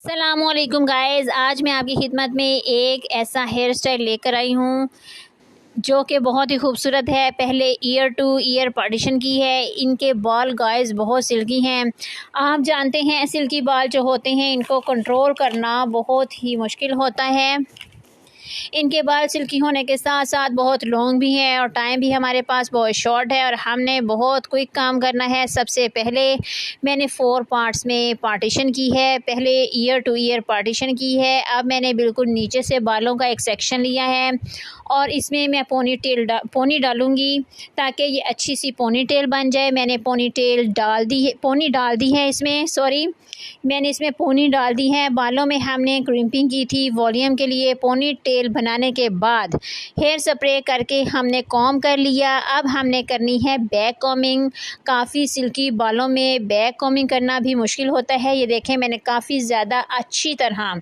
सलामुअलैकुम guys, आज मैं आपकी खिदमत में एक ऐसा हेयर स्टाइल लेकर आई हूँ जो कि बहुत ही खूबसूरत है। पहले ईयर टू ईयर पार्टीशन की है। इनके बाल गाइज़ बहुत सिल्की हैं। आप जानते हैं सिल्की बाल जो होते हैं इनको कंट्रोल करना बहुत ही मुश्किल होता है। इनके बाल सिल्की होने के साथ साथ बहुत लॉन्ग भी हैं और टाइम भी हमारे पास बहुत शॉर्ट है और हमने बहुत क्विक काम करना है। सबसे पहले मैंने 4 पार्ट्स में पार्टीशन की है। पहले ईयर टू ईयर पार्टीशन की है। अब मैंने बिल्कुल नीचे से बालों का एक सेक्शन लिया है और इसमें मैं पोनी डालूँगी ताकि ये अच्छी सी पोनी टेल बन जाए। मैंने पोनी डाल दी है इसमें मैंने इसमें पोनी डाल दी है। बालों में हमने क्रिम्पिंग की थी वॉल्यूम के लिए। पोनी टेल बनाने के बाद हेयर स्प्रे करके हमने कॉम कर लिया। अब हमने करनी है बैक कॉमिंग। काफ़ी सिल्की बालों में बैक कॉमिंग करना भी मुश्किल होता है। ये देखें, मैंने काफ़ी ज़्यादा अच्छी तरह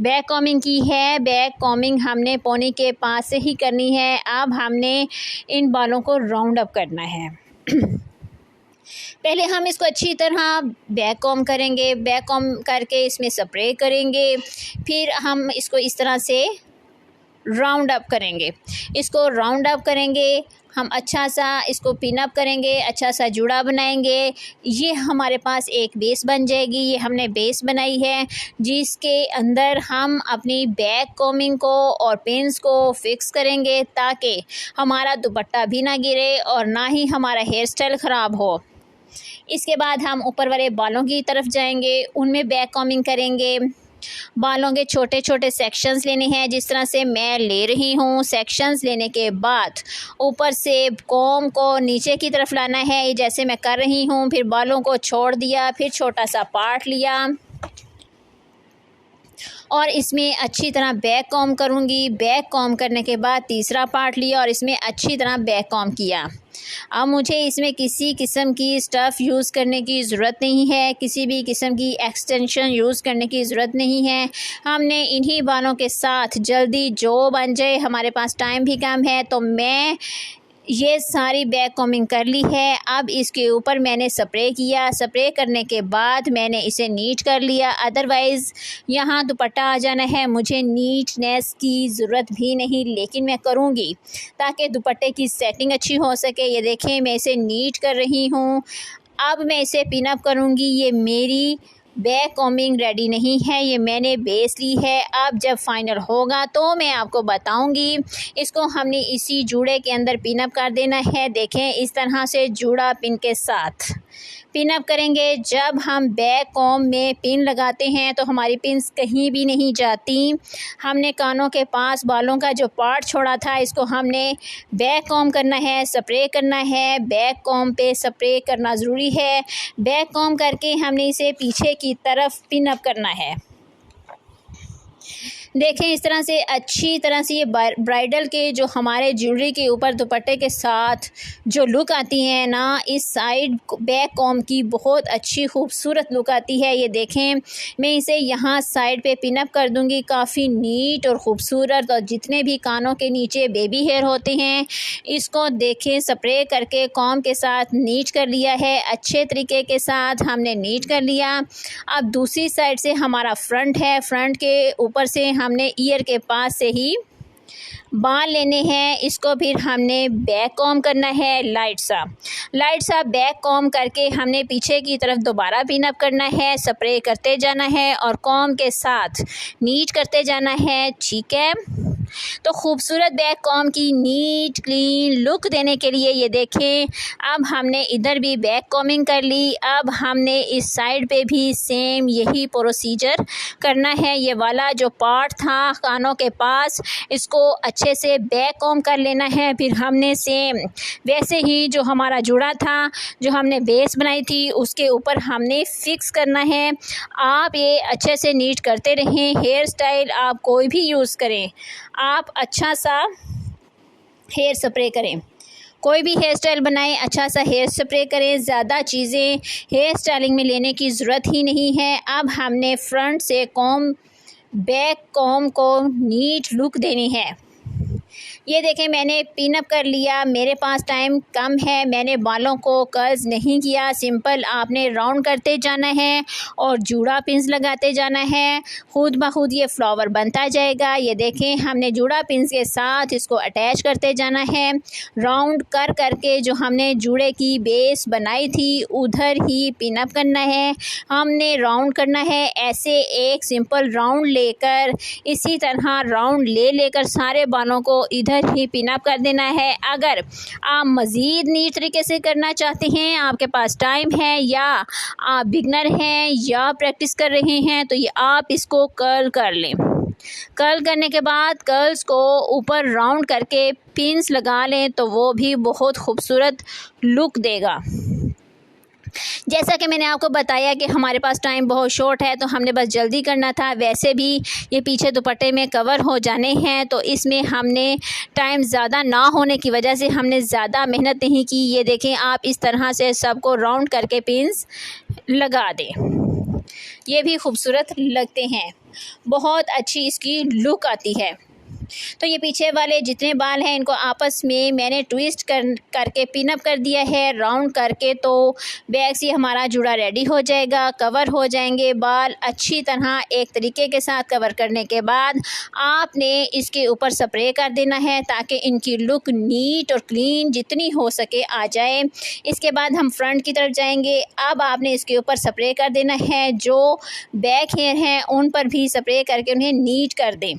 बैक कॉमिंग की है। बैक कॉमिंग हमने पोनी के पास से ही करनी है। अब हमने इन बालों को राउंड अप करना है। पहले हम इसको अच्छी तरह बैक कॉम करेंगे। बैक कॉम करके इसमें स्प्रे करेंगे। फिर हम इसको इस तरह से राउंड अप करेंगे। हम अच्छा सा इसको पिन अप करेंगे, अच्छा सा जुड़ा बनाएंगे। ये हमारे पास एक बेस बन जाएगी। ये हमने बेस बनाई है जिसके अंदर हम अपनी बैक कॉमिंग को और पिन्स को फिक्स करेंगे ताकि हमारा दुपट्टा भी ना गिरे और ना ही हमारा हेयर स्टाइल ख़राब हो। इसके बाद हम ऊपर वाले बालों की तरफ जाएंगे, उनमें बैक कॉमिंग करेंगे। बालों के छोटे छोटे सेक्शंस लेने हैं जिस तरह से मैं ले रही हूँ। सेक्शंस लेने के बाद ऊपर से कॉम को नीचे की तरफ लाना है जैसे मैं कर रही हूँ। फिर बालों को छोड़ दिया, फिर छोटा सा पार्ट लिया और इसमें अच्छी तरह बैक कॉम करूँगी। बैक कॉम करने के बाद तीसरा पार्ट लिया और इसमें अच्छी तरह बैक कॉम किया। अब मुझे इसमें किसी किस्म की स्टफ़ यूज़ करने की ज़रूरत नहीं है, किसी भी किस्म की एक्सटेंशन यूज़ करने की ज़रूरत नहीं है। हमने इन्हीं बालों के साथ जल्दी जो बन जाए, हमारे पास टाइम भी कम है, तो मैं ये सारी बैक कॉमिंग कर ली है। अब इसके ऊपर मैंने स्प्रे किया। स्प्रे करने के बाद मैंने इसे नीट कर लिया। अदरवाइज़ यहाँ दुपट्टा आ जाना है। मुझे नीटनेस की ज़रूरत भी नहीं, लेकिन मैं करूँगी ताकि दुपट्टे की सेटिंग अच्छी हो सके। ये देखें, मैं इसे नीट कर रही हूँ। अब मैं इसे पिन अप करूँगी। ये मेरी बैक कॉमिंग रेडी नहीं है, ये मैंने बेस ली है। अब जब फाइनल होगा तो मैं आपको बताऊंगी। इसको हमने इसी जूड़े के अंदर पिन अप कर देना है। देखें, इस तरह से जूड़ा पिन के साथ पिन अप करेंगे। जब हम बैक कॉम में पिन लगाते हैं तो हमारी पिन्स कहीं भी नहीं जाती। हमने कानों के पास बालों का जो पार्ट छोड़ा था इसको हमने बैक कॉम करना है, स्प्रे करना है। बैक कॉम पे स्प्रे करना ज़रूरी है। बैक कॉम करके हमने इसे पीछे की तरफ पिन अप करना है। देखें, इस तरह से अच्छी तरह से ये ब्राइडल के जो हमारे ज्वेलरी के ऊपर दुपट्टे के साथ जो लुक आती है ना, इस साइड बैक कॉम की बहुत अच्छी खूबसूरत लुक आती है। ये देखें, मैं इसे यहाँ साइड पे पिन अप कर दूँगी। काफ़ी नीट और ख़ूबसूरत। और जितने भी कानों के नीचे बेबी हेयर होते हैं इसको देखें, स्प्रे करके कॉम के साथ नीट कर लिया है। अच्छे तरीके के साथ हमने नीट कर लिया। अब दूसरी साइड से हमारा फ्रंट है। फ्रंट के ऊपर से हमने ईयर के पास से ही बाल लेने हैं। इसको फिर हमने बैक कॉम करना है। लाइट सा बैक कॉम करके हमने पीछे की तरफ दोबारा पिन अप करना है। स्प्रे करते जाना है और कॉम के साथ नीट करते जाना है। ठीक है, तो खूबसूरत बैक कॉम की नीट क्लीन लुक देने के लिए ये देखें, अब हमने इधर भी बैक कॉमिंग कर ली। अब हमने इस साइड पे भी सेम यही प्रोसीजर करना है। ये वाला जो पार्ट था कानों के पास इसको अच्छे से बैक कॉम कर लेना है। फिर हमने सेम वैसे ही जो हमारा जुड़ा था, जो हमने बेस बनाई थी, उसके ऊपर हमने फिक्स करना है। आप ये अच्छे से नीट करते रहें। हेयर स्टाइल आप कोई भी यूज़ करें, आप अच्छा सा हेयर स्प्रे करें। कोई भी हेयर स्टाइल बनाएं, अच्छा सा हेयर स्प्रे करें। ज़्यादा चीज़ें हेयर स्टाइलिंग में लेने की ज़रूरत ही नहीं है। अब हमने फ्रंट से बैक कॉम को नीट लुक देनी है। ये देखें मैंने पिन अप कर लिया। मेरे पास टाइम कम है, मैंने बालों को कर्ल्स नहीं किया। सिंपल आपने राउंड करते जाना है और जूड़ा पिन्स लगाते जाना है, खुद ब खुद ये फ्लावर बनता जाएगा। ये देखें हमने जूड़ा पिन्स के साथ इसको अटैच करते जाना है। राउंड कर करके जो हमने जूड़े की बेस बनाई थी उधर ही पिन अप करना है। हमने राउंड करना है, ऐसे एक सिंपल राउंड लेकर इसी तरह राउंड लेकर सारे बालों को इधर ही पिन अप कर देना है। अगर आप मज़ीद नीट तरीके से करना चाहते हैं, आपके पास टाइम है या आप बिगनर हैं या प्रैक्टिस कर रहे हैं, तो ये आप इसको कर्ल कर लें। कर्ल करने के बाद कर्ल्स को ऊपर राउंड करके पिन्स लगा लें तो वो भी बहुत खूबसूरत लुक देगा। जैसा कि मैंने आपको बताया कि हमारे पास टाइम बहुत शॉर्ट है तो हमने बस जल्दी करना था। वैसे भी ये पीछे दुपट्टे में कवर हो जाने हैं तो इसमें हमने टाइम ज़्यादा ना होने की वजह से हमने ज़्यादा मेहनत नहीं की। ये देखें आप इस तरह से सबको राउंड करके पिन्स लगा दें, ये भी खूबसूरत लगते हैं, बहुत अच्छी इसकी लुक आती है। तो ये पीछे वाले जितने बाल हैं इनको आपस में मैंने ट्विस्ट करके पिन अप कर दिया है राउंड करके, तो बैक से हमारा जुड़ा रेडी हो जाएगा। कवर हो जाएंगे बाल अच्छी तरह एक तरीके के साथ। कवर करने के बाद आपने इसके ऊपर स्प्रे कर देना है ताकि इनकी लुक नीट और क्लीन जितनी हो सके आ जाए। इसके बाद हम फ्रंट की तरफ जाएंगे। अब आपने इसके ऊपर स्प्रे कर देना है, जो बैक हेयर हैं उन पर भी स्प्रे करके उन्हें नीट कर दें।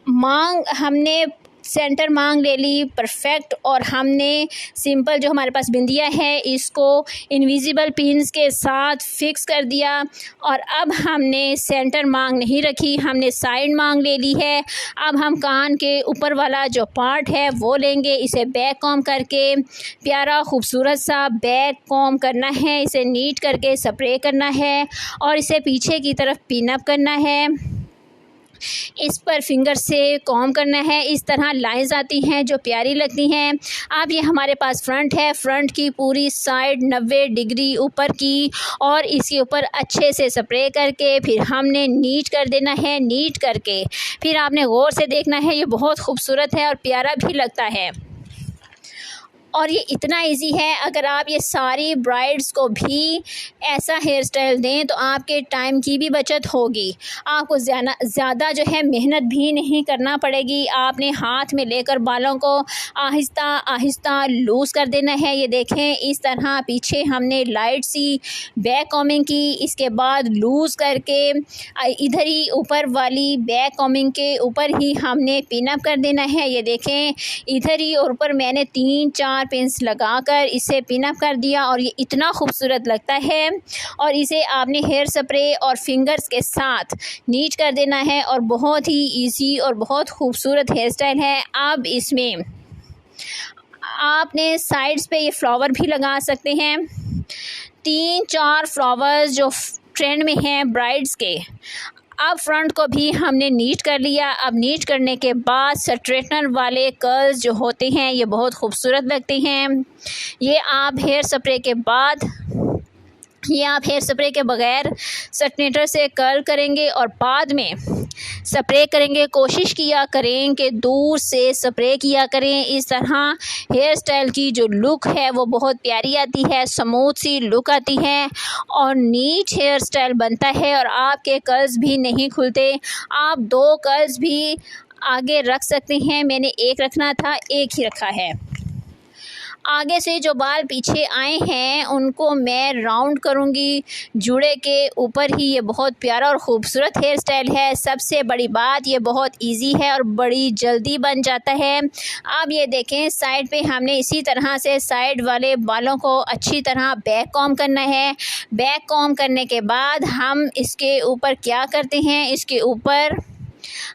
मांग हमने सेंटर मांग ले ली परफेक्ट, और हमने सिंपल जो हमारे पास बिंदिया है इसको इनविजिबल पिन्स के साथ फिक्स कर दिया। और अब हमने सेंटर मांग नहीं रखी, हमने साइड मांग ले ली है। अब हम कान के ऊपर वाला जो पार्ट है वो लेंगे, इसे बैक कॉम करके प्यारा खूबसूरत सा बैक कॉम करना है, इसे नीट करके स्प्रे करना है और इसे पीछे की तरफ पिन अप करना है। इस पर फिंगर से कॉम करना है। इस तरह लाइंस आती हैं जो प्यारी लगती हैं। अब ये हमारे पास फ्रंट है, फ्रंट की पूरी साइड 90 डिग्री ऊपर की, और इसके ऊपर अच्छे से स्प्रे करके फिर हमने नीट कर देना है। नीट करके फिर आपने गौर से देखना है, ये बहुत खूबसूरत है और प्यारा भी लगता है। और ये इतना इजी है, अगर आप ये सारी ब्राइड्स को भी ऐसा हेयर स्टाइल दें तो आपके टाइम की भी बचत होगी। आपको ज़्यादा जो है मेहनत भी नहीं करना पड़ेगी। आपने हाथ में लेकर बालों को आहिस्ता आहिस्ता लूज़ कर देना है। ये देखें इस तरह पीछे हमने लाइट सी बैक कॉमिंग की, इसके बाद लूज़ करके इधर ही ऊपर वाली बैक कॉमिंग के ऊपर ही हमने पिन अप कर देना है। ये देखें इधर ही और ऊपर मैंने 3-4 पिन्स लगाकर इसे पिन अप कर दिया और ये इतना खूबसूरत लगता है। और इसे आपने हेयर स्प्रे और फिंगर्स के साथ नीट कर देना है और बहुत ही इजी और बहुत खूबसूरत हेयर स्टाइल है। अब इसमें आपने साइड्स पे ये फ्लावर भी लगा सकते हैं, 3-4 फ्लावर्स जो ट्रेंड में हैं ब्राइड्स के। अब फ्रंट को भी हमने नीट कर लिया। अब नीट करने के बाद स्ट्रेटनर वाले कर्ल्स जो होते हैं ये बहुत खूबसूरत लगते हैं। ये आप हेयर स्प्रे के बाद, ये आप हेयर स्प्रे के बगैर स्ट्रेटनर से कर्ल करेंगे और बाद में स्प्रे करेंगे। कोशिश किया करें कि दूर से स्प्रे किया करें। इस तरह हेयर स्टाइल की जो लुक है वो बहुत प्यारी आती है, स्मूथ सी लुक आती है और नीट हेयर स्टाइल बनता है और आपके कर्ल्स भी नहीं खुलते। आप 2 कर्ल्स भी आगे रख सकते हैं, मैंने एक रखना था, एक ही रखा है। आगे से जो बाल पीछे आए हैं उनको मैं राउंड करूँगी जूड़े के ऊपर ही। ये बहुत प्यारा और ख़ूबसूरत हेयर स्टाइल है। सबसे बड़ी बात ये बहुत इजी है और बड़ी जल्दी बन जाता है। अब ये देखें साइड पे हमने इसी तरह से साइड वाले बालों को अच्छी तरह बैक कॉम करना है। बैक कॉम करने के बाद हम इसके ऊपर क्या करते हैं, इसके ऊपर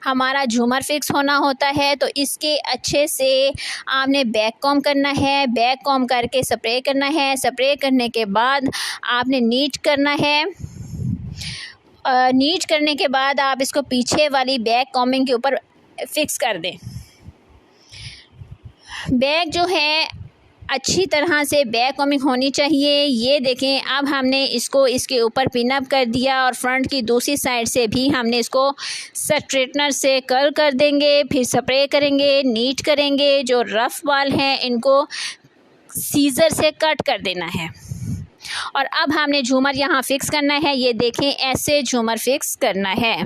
हमारा झूमर फिक्स होना होता है, तो इसके अच्छे से आपने बैक कॉम करना है। बैक कॉम करके स्प्रे करना है। स्प्रे करने के बाद आपने नीट करना है। नीट करने के बाद आप इसको पीछे वाली बैक कॉमिंग के ऊपर फिक्स कर दें। बैक जो है अच्छी तरह से बैक कॉमिंग होनी चाहिए। ये देखें, अब हमने इसको इसके ऊपर पिन अप कर दिया और फ्रंट की दूसरी साइड से भी हमने इसको स्ट्रेटनर से कर्ल कर देंगे, फिर स्प्रे करेंगे, नीट करेंगे। जो रफ़ बाल हैं इनको सीज़र से कट कर देना है। और अब हमने झूमर यहाँ फ़िक्स करना है। ये देखें, ऐसे झूमर फ़िक्स करना है।